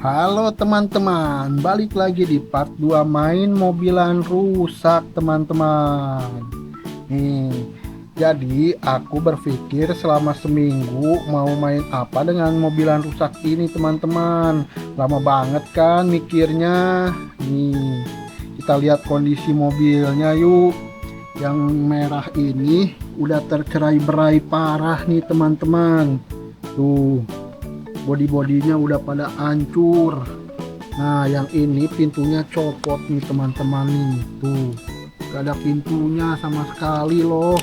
Halo teman-teman, balik lagi di part 2 main mobilan rusak teman-teman. Nih, jadi aku berpikir selama seminggu mau main apa dengan mobilan rusak ini teman-teman. Lama banget kan mikirnya. Nih, kita lihat kondisi mobilnya yuk. Yang merah ini udah tercerai-berai parah nih teman-teman. Tuh, bodi-bodinya udah pada hancur. Nah, yang ini pintunya copot nih teman-teman nih. Tuh, gak ada pintunya sama sekali loh.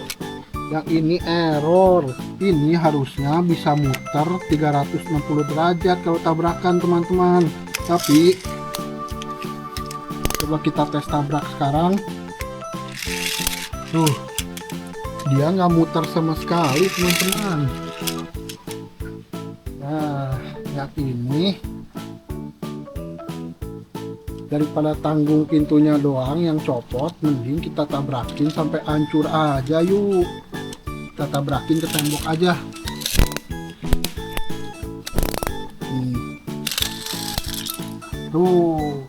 Yang ini error. Ini harusnya bisa muter 360 derajat kalau tabrakan teman-teman. Tapi coba kita tes tabrak sekarang. Tuh, dia nggak muter sama sekali teman-teman. Nah, yang ini daripada tanggung pintunya doang yang copot, mending kita tabrakin sampai hancur aja yuk. Kita tabrakin ke tembok aja. Tuh,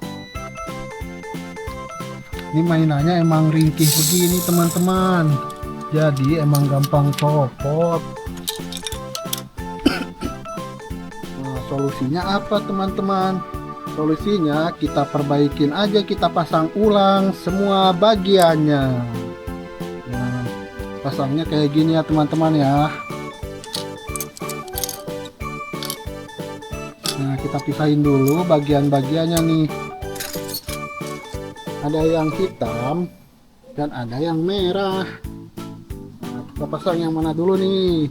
ini mainannya emang ringkih begini teman-teman, jadi emang gampang copot. Nah, solusinya apa teman-teman? Solusinya kita perbaikin aja, kita pasang ulang semua bagiannya. Nah, pasangnya kayak gini ya teman-teman ya. Nah, kita pisahin dulu bagian-bagiannya nih. Ada yang hitam dan ada yang merah. Nah, kita pasang yang mana dulu nih?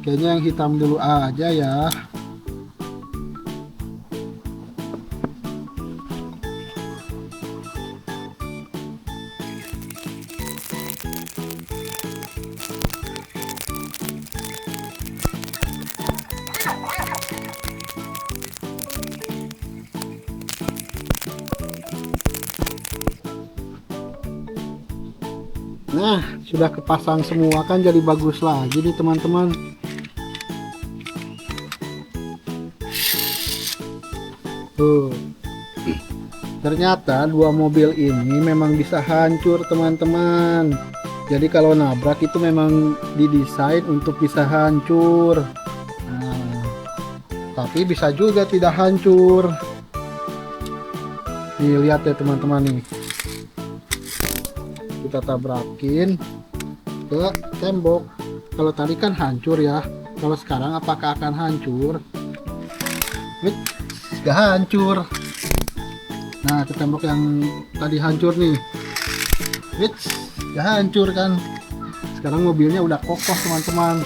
Kayaknya yang hitam dulu aja ya. Nah, sudah kepasang semua kan, jadi bagus lagi nih teman-teman. Tuh, ternyata dua mobil ini memang bisa hancur teman-teman. Jadi kalau nabrak itu memang didesain untuk bisa hancur. Nah, tapi bisa juga tidak hancur. Nih, lihat ya teman-teman nih. Kita tabrakin ke tembok. Kalau tadi kan hancur ya, kalau sekarang apakah akan hancur? Gak hancur. Nah, ke tembok yang tadi hancur nih, gak hancur kan. Sekarang mobilnya udah kokoh teman-teman,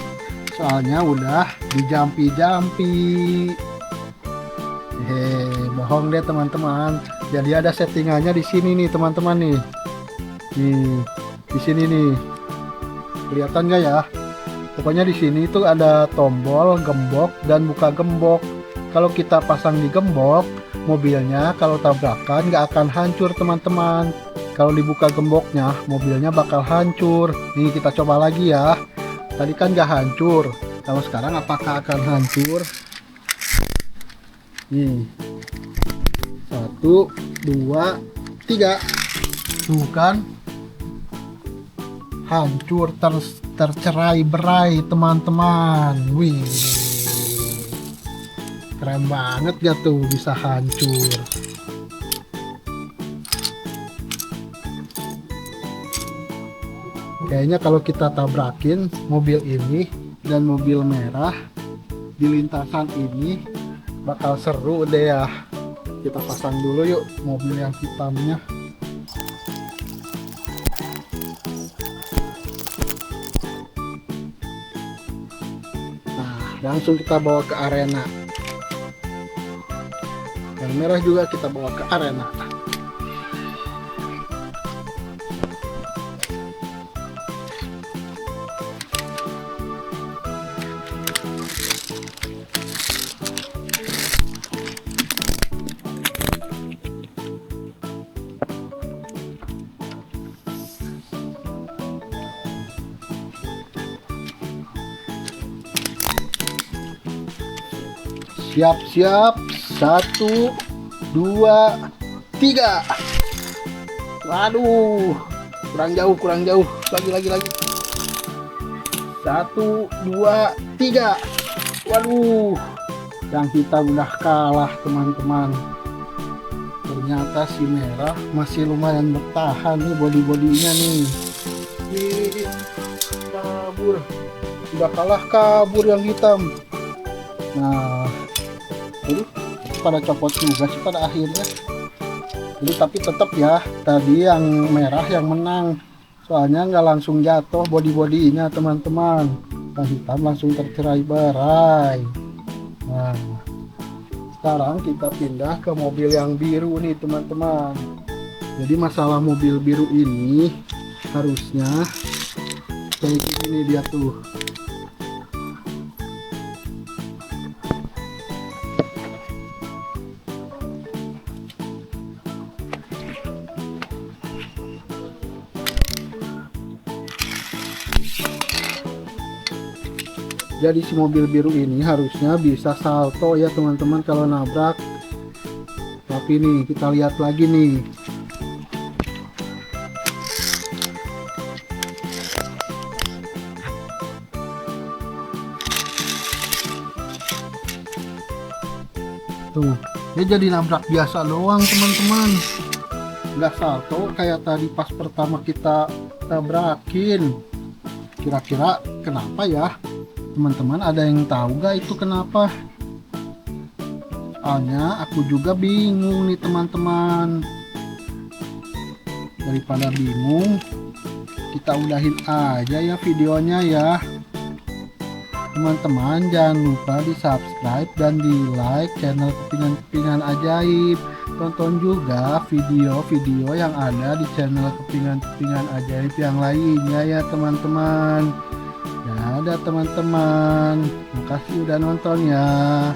soalnya udah dijampi-jampi. Bohong deh teman-teman. Jadi ada settingannya di sini nih teman-teman nih. Nih, di sini nih. Kelihatan gak ya? Pokoknya di sini itu ada tombol gembok dan buka gembok. Kalau kita pasang di gembok, mobilnya kalau tabrakan gak akan hancur teman-teman. Kalau dibuka gemboknya, mobilnya bakal hancur. Nih, kita coba lagi ya. Tadi kan gak hancur. Kalau sekarang apakah akan hancur? Nih, 1, 2, 3. Tuh kan, hancur, tercerai-berai teman-teman. Wih, keren banget gak tuh bisa hancur. Kayaknya kalau kita tabrakin mobil ini dan mobil merah di lintasan ini bakal seru deh ya. Kita pasang dulu yuk mobil yang hitamnya. Langsung kita bawa ke arena. Yang merah juga kita bawa ke arena. Siap-siap. 1, 2, 3. Waduh, kurang jauh. Lagi. 1, 2, 3. Waduh, yang hitam udah kalah teman-teman. Ternyata si merah masih lumayan bertahan nih, body-bodinya nih. Kabur, udah kalah kabur yang hitam. Nah, jadi pada copot juga sih pada akhirnya. Jadi tapi tetap ya, tadi yang merah yang menang. Soalnya nggak langsung jatuh body-bodinya teman-teman. Yang hitam langsung tercerai berai. Nah, sekarang kita pindah ke mobil yang biru nih teman-teman. Jadi masalah mobil biru ini harusnya kayak gini dia tuh. Jadi si mobil biru ini harusnya bisa salto ya teman-teman kalau nabrak. Tapi nih kita lihat lagi nih. Tuh, dia jadi nabrak biasa doang teman-teman. Nggak salto kayak tadi pas pertama kita tabrakin. Kira-kira kenapa ya? Teman-teman ada yang tahu gak itu kenapa? Soalnya aku juga bingung nih teman-teman. Daripada bingung, kita udahin aja ya videonya ya. Teman-teman jangan lupa di subscribe dan di like channel Kepingan-Kepingan Ajaib. Tonton juga video-video yang ada di channel Kepingan-Kepingan Ajaib yang lainnya ya teman-teman. Dadah teman-teman, makasih udah nonton ya.